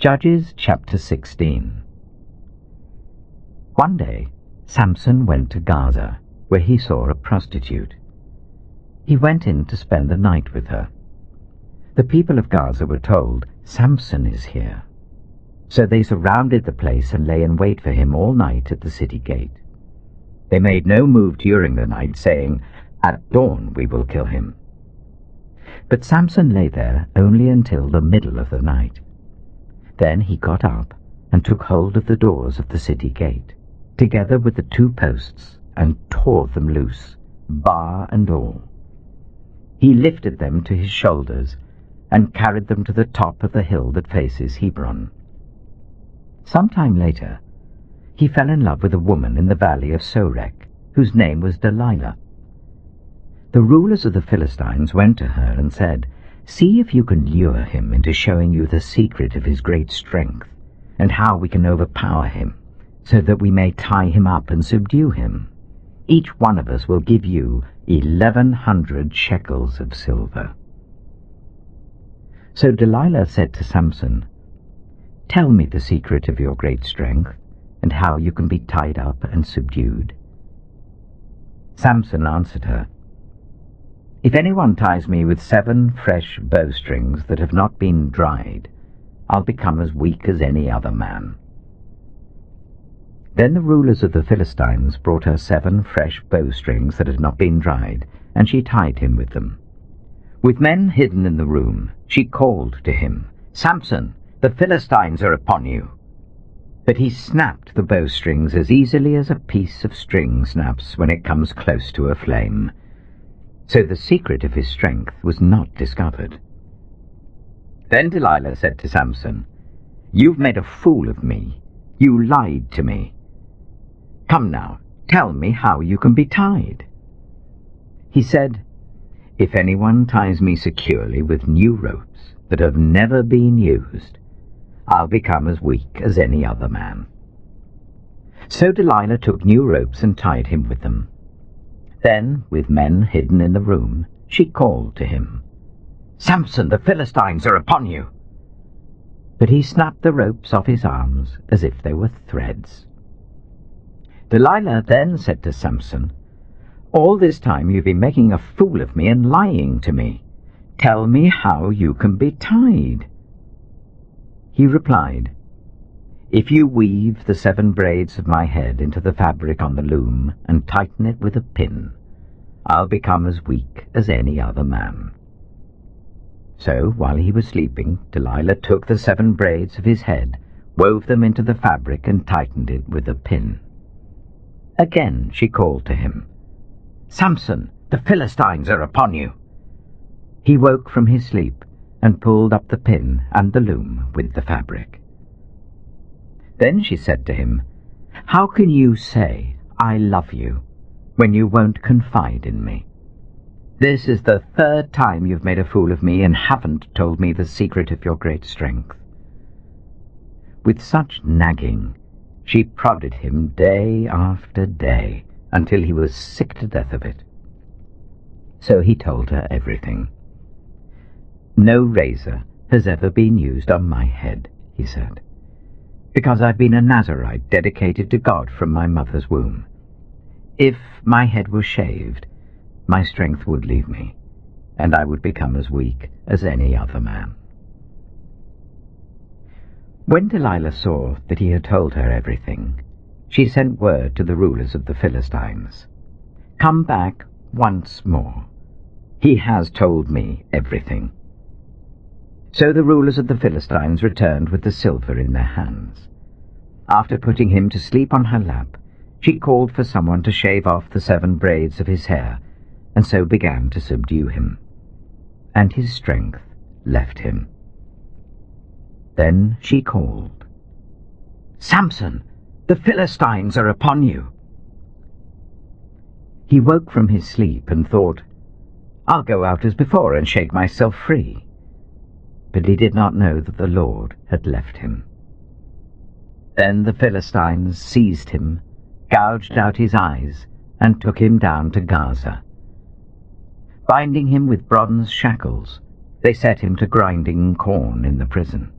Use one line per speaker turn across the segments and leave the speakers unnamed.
Judges chapter 16. One day Samson went to Gaza, where he saw a prostitute. He went in to spend the night with her. The people of Gaza were told, "Samson is here." So they surrounded the place and lay in wait for him all night at the city gate. They made no move during the night, saying, "At dawn we will kill him." But Samson lay there only until the middle of the night. Then he got up and took hold of the doors of the city gate, together with the 2 posts, and tore them loose, bar and all. He lifted them to his shoulders and carried them to the top of the hill that faces Hebron. Some time later, he fell in love with a woman in the Valley of Sorek, whose name was Delilah. The rulers of the Philistines went to her and said, "See if you can lure him into showing you the secret of his great strength, and how we can overpower him, so that we may tie him up and subdue him. Each one of us will give you 1,100 shekels of silver." So Delilah said to Samson, "Tell me the secret of your great strength, and how you can be tied up and subdued." Samson answered her, "If anyone ties me with 7 fresh bowstrings that have not been dried, I'll become as weak as any other man." Then the rulers of the Philistines brought her 7 fresh bowstrings that had not been dried, and she tied him with them. With men hidden in the room, she called to him, "Samson, the Philistines are upon you." But he snapped the bowstrings as easily as a piece of string snaps when it comes close to a flame. So the secret of his strength was not discovered. Then Delilah said to Samson, "You've made a fool of me. You lied to me. Come now, tell me how you can be tied." He said, "If anyone ties me securely with new ropes that have never been used, I'll become as weak as any other man." So Delilah took new ropes and tied him with them. Then, with men hidden in the room, she called to him, "Samson, the Philistines are upon you." But he snapped the ropes off his arms as if they were threads. Delilah then said to Samson, "All this time you've been making a fool of me and lying to me. Tell me how you can be tied." He replied, "If you weave the 7 braids of my head into the fabric on the loom and tighten it with a pin, I'll become as weak as any other man." So, while he was sleeping, Delilah took the 7 braids of his head, wove them into the fabric, and tightened it with a pin. Again she called to him, "Samson, the Philistines are upon you." He woke from his sleep and pulled up the pin and the loom with the fabric. Then she said to him, "How can you say, 'I love you,' when you won't confide in me? This is the 3rd time you've made a fool of me and haven't told me the secret of your great strength." With such nagging, she prodded him day after day until he was sick to death of it. So he told her everything. "No razor has ever been used on my head," he said, "because I've been a Nazirite dedicated to God from my mother's womb. If my head was shaved, my strength would leave me, and I would become as weak as any other man." When Delilah saw that he had told her everything, she sent word to the rulers of the Philistines, "Come back once more. He has told me everything." So the rulers of the Philistines returned with the silver in their hands. After putting him to sleep on her lap, she called for someone to shave off the 7 braids of his hair, and so began to subdue him. And his strength left him. Then she called, "Samson, the Philistines are upon you." He woke from his sleep and thought, "I'll go out as before and shake myself free." But he did not know that the Lord had left him. Then the Philistines seized him, gouged out his eyes, and took him down to Gaza. Binding him with bronze shackles, they set him to grinding corn in the prison.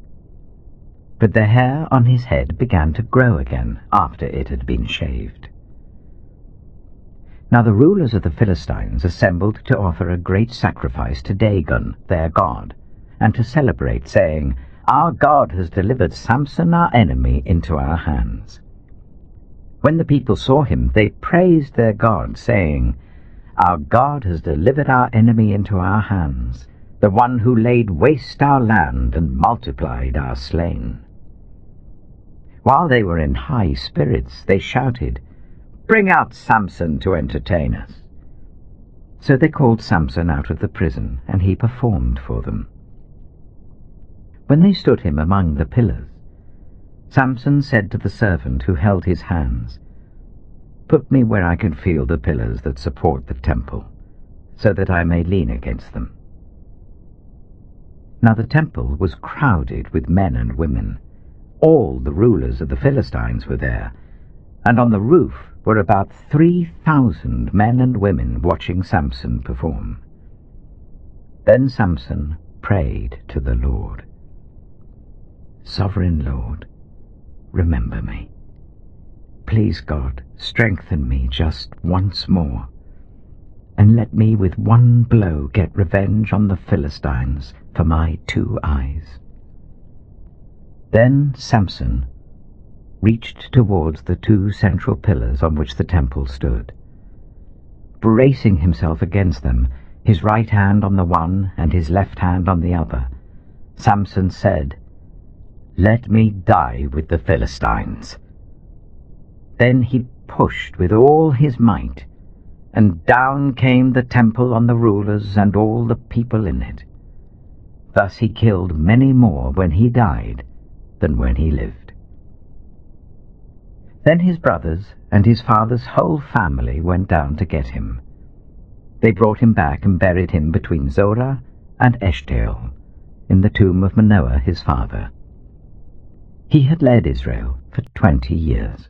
but the hair on his head began to grow again after it had been shaved. Now the rulers of the Philistines assembled to offer a great sacrifice to Dagon, their god, and to celebrate, saying, "Our God has delivered Samson our enemy into our hands." When the people saw him, they praised their God, saying, "Our God has delivered our enemy into our hands, the one who laid waste our land and multiplied our slain." While they were in high spirits, they shouted, "Bring out Samson to entertain us." So they called Samson out of the prison, and he performed for them. When they stood him among the pillars, Samson said to the servant who held his hands, "Put me where I can feel the pillars that support the temple, so that I may lean against them." Now the temple was crowded with men and women. All the rulers of the Philistines were there, and on the roof were about 3,000 men and women watching Samson perform. Then Samson prayed to the Lord, "Sovereign Lord, remember me. Please, God, strengthen me just once more, and let me with one blow get revenge on the Philistines for my 2 eyes." Then Samson reached towards the 2 central pillars on which the temple stood. Bracing himself against them, his right hand on the one and his left hand on the other, Samson said, "Let me die with the Philistines." Then he pushed with all his might, and down came the temple on the rulers and all the people in it. Thus he killed many more when he died than when he lived. Then his brothers and his father's whole family went down to get him. They brought him back and buried him between Zorah and Eshtaol, in the tomb of Manoah his father. He had led Israel for 20 years.